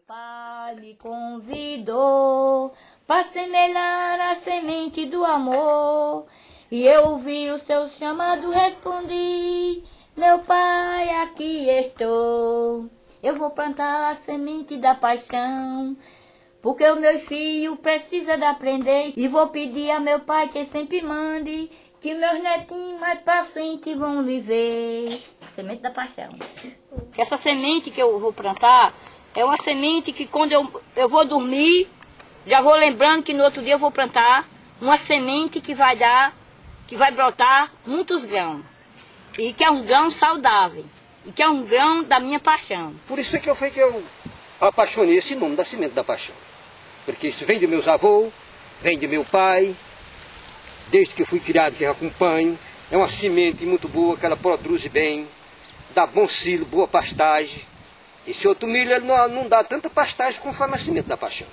Pai me convidou para semear a semente do amor. E eu ouvi o seu chamado, respondi: meu Pai, aqui estou. Eu vou plantar a semente da paixão, porque o meu filho precisa de aprender. E vou pedir a meu Pai que sempre mande, que meus netinhos mais pra frente vão viver. Semente da paixão. Essa semente que eu vou plantar é uma semente que quando eu vou dormir, já vou lembrando que no outro dia eu vou plantar uma semente que vai brotar muitos grãos. E que é um grão saudável. E que é um grão da minha paixão. Por isso foi que eu apaixonei esse nome da semente da paixão. Porque isso vem dos meus avôs, vem do meu pai, desde que eu fui criado, que eu acompanho. É uma semente muito boa, que ela produz bem, dá bom silo, boa pastagem. Esse outro milho ele não dá tanta pastagem conforme a semente da paixão.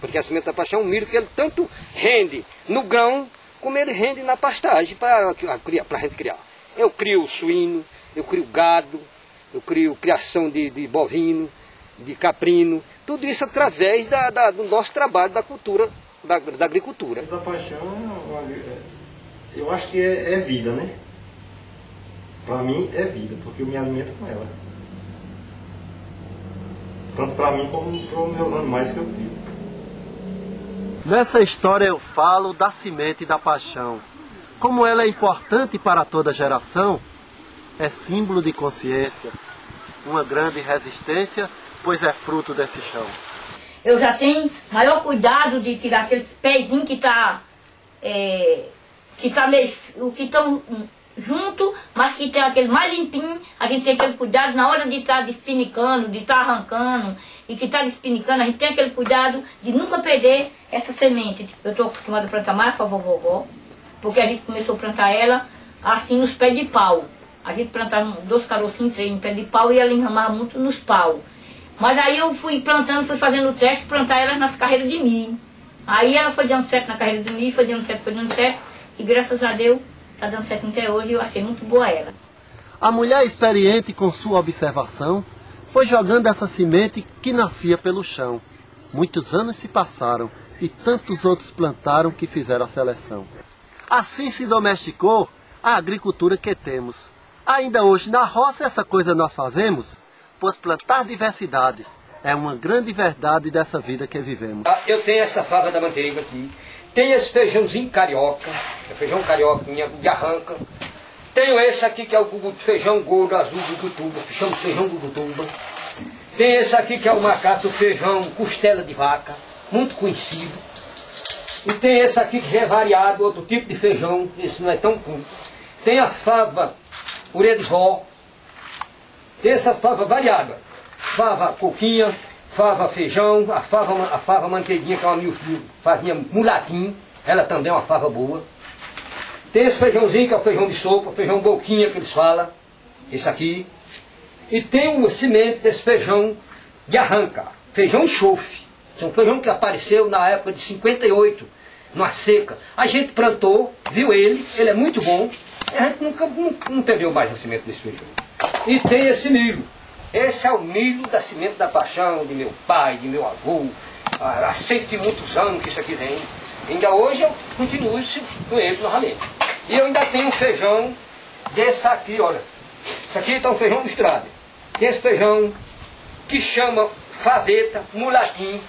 Porque a semente da paixão é um milho que ele tanto rende no grão, como ele rende na pastagem para a gente criar. Eu crio suíno, eu crio gado, eu crio criação de bovino, de caprino, tudo isso através do nosso trabalho, da cultura, da agricultura. Da paixão, eu acho que é vida, né? Para mim é vida, porque eu me alimento com ela. Tanto para mim como para os meus animais que eu crio. Nessa história eu falo da semente da paixão. Como ela é importante para toda geração, é símbolo de consciência, uma grande resistência, pois é fruto desse chão. Eu já tenho maior cuidado de tirar aqueles pezinhos que estão junto, mas que tem aquele mais limpinho. A gente tem aquele cuidado na hora de estar despinicando, de estar arrancando, e que está despinicando, a gente tem aquele cuidado de nunca perder essa semente. Eu estou acostumada a plantar mais com a vovó, porque a gente começou a plantar ela assim nos pés de pau. A gente plantava 2 carocinhos, 3 em pé de pau, e ela enramava muito nos pau. Mas aí eu fui plantando, fui fazendo o teste, plantar ela nas carreiras de milho. Aí ela foi dando certo na carreira de milho, foi dando certo, e graças a Deus está dando certo até hoje, e eu achei muito boa ela. A mulher experiente com sua observação foi jogando essa semente que nascia pelo chão. Muitos anos se passaram e tantos outros plantaram que fizeram a seleção. Assim se domesticou a agricultura que temos. Ainda hoje na roça essa coisa nós fazemos, pois plantar diversidade é uma grande verdade dessa vida que vivemos. Eu tenho essa fava da manteiga aqui, tenho esse feijãozinho carioca, é feijão carioca de arranca, tenho esse aqui que é o feijão gordo azul gugutuba, que chama feijão gugutuba, tem esse aqui que é o macaço, o feijão costela de vaca, muito conhecido, e tem esse aqui que já é variado, outro tipo de feijão, esse não é tão comum, tem a fava orelha de vó, essa fava variada, fava coquinha, fava feijão, a fava manteiguinha, que é uma favinha mulatim, ela também é uma fava boa. Tem esse feijãozinho que é o feijão de sopa, feijão boquinha que eles falam, esse aqui. E tem uma semente desse feijão de arranca, feijão enxofre. Esse é um feijão que apareceu na época de 58, numa seca. A gente plantou, viu ele é muito bom, e a gente não perdeu mais a semente desse feijão. E tem esse milho. Esse é o milho da semente da paixão, de meu pai, de meu avô. Há 100 e muitos anos que isso aqui vem. Ainda hoje eu continuo com ele novamente. E eu ainda tenho um feijão desse aqui, olha. Isso aqui está um feijão misturado. Tem esse feijão que chama faveta, mulatim.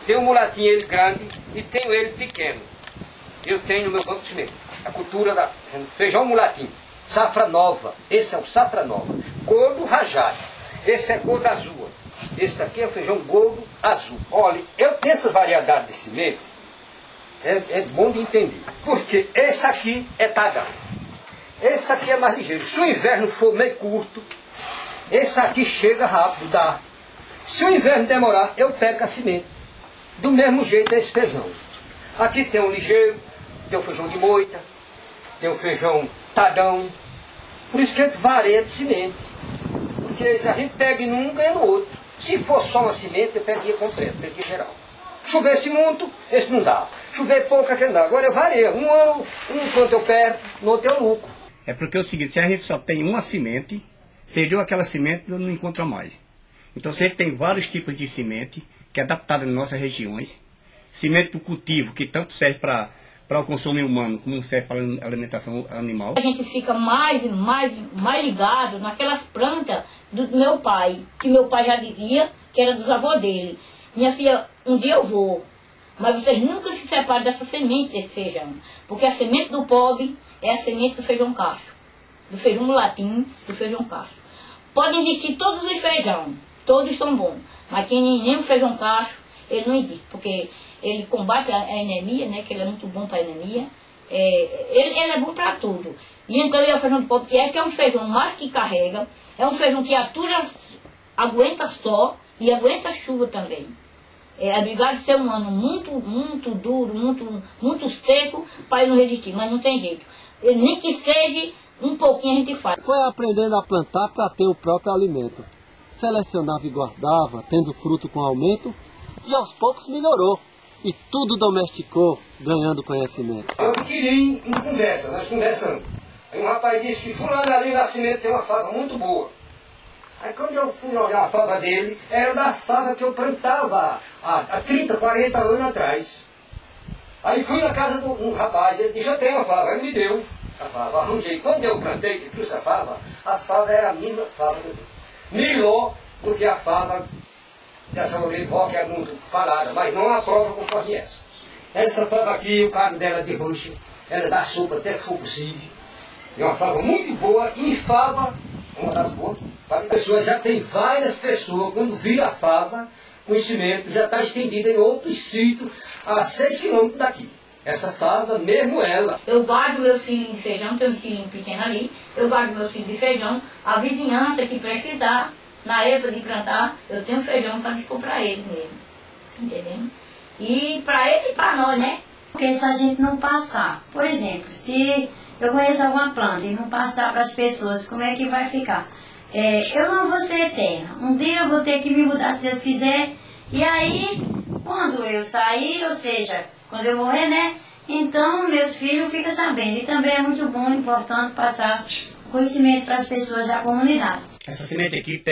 Tem o mulatim ele grande e tenho ele pequeno. Eu tenho no meu banco de semente. A cultura da feijão mulatim. Safra nova. Esse é o safra nova. Gordo rajado. Esse é gordo azul. Esse daqui é o feijão gordo azul. Olha, eu tenho essa variedade de semente. É bom de entender. Porque esse aqui é tadão. Esse aqui é mais ligeiro. Se o inverno for meio curto, esse aqui chega rápido, dá. Se o inverno demorar, eu pego a semente. Do mesmo jeito é esse feijão. Aqui tem um ligeiro, tem o feijão de moita, tem o feijão tadão. Por isso que a gente varia de semente. Porque se a gente pega em um, ganha no outro. Se for só uma semente, eu peguei completo, peguei geral. Chovesse muito, esse não dá. Chover pouco, aquele não dá. Agora eu vario. Um ano, quanto eu perco, no outro eu lucro. É porque é o seguinte, se a gente só tem uma semente, perdeu aquela semente, não encontra mais. Então sempre tem vários tipos de semente que é adaptada nas nossas regiões. Semente para o cultivo, que tanto serve para o consumo humano, como serve para a alimentação animal. A gente fica mais ligado naquelas plantas do meu pai, que meu pai já dizia que era dos avós dele. Minha filha, um dia eu vou, mas vocês nunca se separem dessa semente desse feijão, porque a semente do pobre é a semente do feijão cacho, do feijão mulatinho, do feijão cacho. Podem existir todos os feijão, todos são bons, mas quem nem o feijão cacho, ele não existe, porque ele combate a anemia, né, que ele é muito bom para a anemia, ele é bom para tudo. E então ele é o feijão do pobre, que é um feijão mais que carrega, é um feijão que aguenta sol e aguenta chuva também. Obrigado de ser um ano muito duro, muito seco, para ele não resistir, mas não tem jeito. Nem que seja um pouquinho a gente faz. Foi aprendendo a plantar para ter o próprio alimento. Selecionava e guardava, tendo fruto com aumento, e aos poucos melhorou. E tudo domesticou, ganhando conhecimento. Eu queria em conversa, nós conversamos. Aí um rapaz disse que fulano ali na Nascimento tem uma fava muito boa. Aí quando eu fui olhar a fava dele, era da fava que eu plantava há 30, 40 anos atrás. Aí fui na casa de um rapaz, ele disse, eu tenho uma fava, ele me deu a fava, arranjei. Quando eu plantei, que trouxe a fava era a mesma fava que eu tenho. Melhor do que a fava dessa orelha que é muito falada, mas não a prova conforme essa. Essa fava aqui, o carne dela é de roxa, ela dá sopa até que for possível. É uma fava muito boa e fava, uma das boas. Já tem várias pessoas, quando vira a fava, conhecimento já está estendida em outros sítios a 6 quilômetros daqui. Essa fava, mesmo ela. Eu guardo meus filhos de feijão, tem um filhinho pequeno ali, eu guardo meus filhos de feijão, a vizinhança que precisar, na época de plantar, eu tenho feijão para dispor para eles mesmo. Entendeu? E para ele e para nós, né? Porque se a gente não passar, por exemplo, se eu conheço alguma planta e não passar para as pessoas, como é que vai ficar? Eu não vou ser eterna. Um dia eu vou ter que me mudar, se Deus quiser. E aí, quando eu sair, ou seja, quando eu morrer, né? Então, meus filhos ficam sabendo. E também é muito bom, importante passar conhecimento para as pessoas da comunidade. Essa semente aqui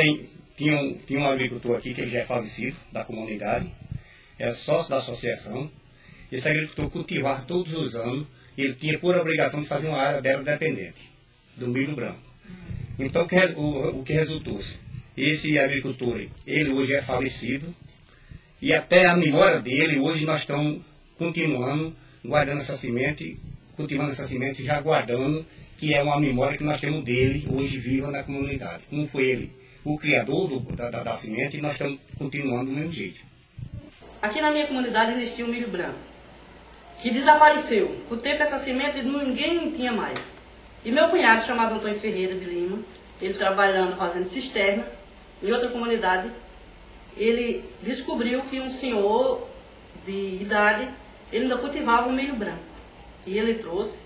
tinha um agricultor aqui, que ele já é falecido, da comunidade. Era sócio da associação. Esse agricultor cultivava todos os anos. Ele tinha por obrigação de fazer uma área dela dependente, do milho branco. Então, o que resultou-se? Esse agricultor, ele hoje é falecido, e até a memória dele, hoje nós estamos continuando, guardando essa semente, cultivando essa semente, já guardando, que é uma memória que nós temos dele, hoje viva na comunidade. Como foi ele, o criador da semente, e nós estamos continuando do mesmo jeito. Aqui na minha comunidade existia um milho branco, que desapareceu. Com o tempo essa semente ninguém tinha mais. E meu cunhado, chamado Antônio Ferreira de Lima, ele trabalhando, fazendo cisterna, em outra comunidade, ele descobriu que um senhor de idade, ele ainda cultivava o milho branco. E ele trouxe,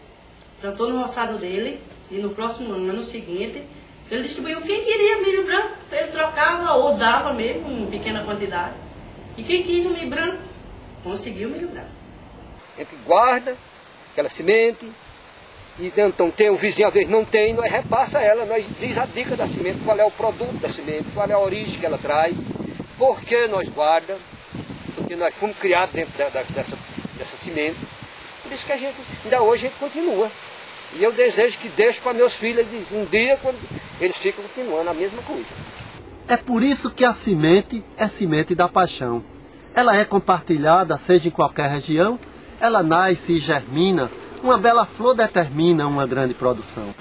plantou no roçado dele, e no próximo ano, no ano seguinte, ele distribuiu quem queria milho branco. Ele trocava ou dava mesmo, uma pequena quantidade. E quem quis o milho branco, conseguiu o milho branco. A gente guarda aquela semente, e então tem um vizinho, às vezes não tem, nós repassa ela, nós diz a dica da semente, qual é o produto da semente, qual é a origem que ela traz, por que nós guarda, porque nós fomos criados dentro dessa semente, por isso que a gente, ainda hoje a gente continua. E eu desejo que deixe para meus filhos um dia, quando eles ficam continuando a mesma coisa. É por isso que a semente é semente da paixão. Ela é compartilhada, seja em qualquer região, ela nasce e germina, uma bela flor determina uma grande produção.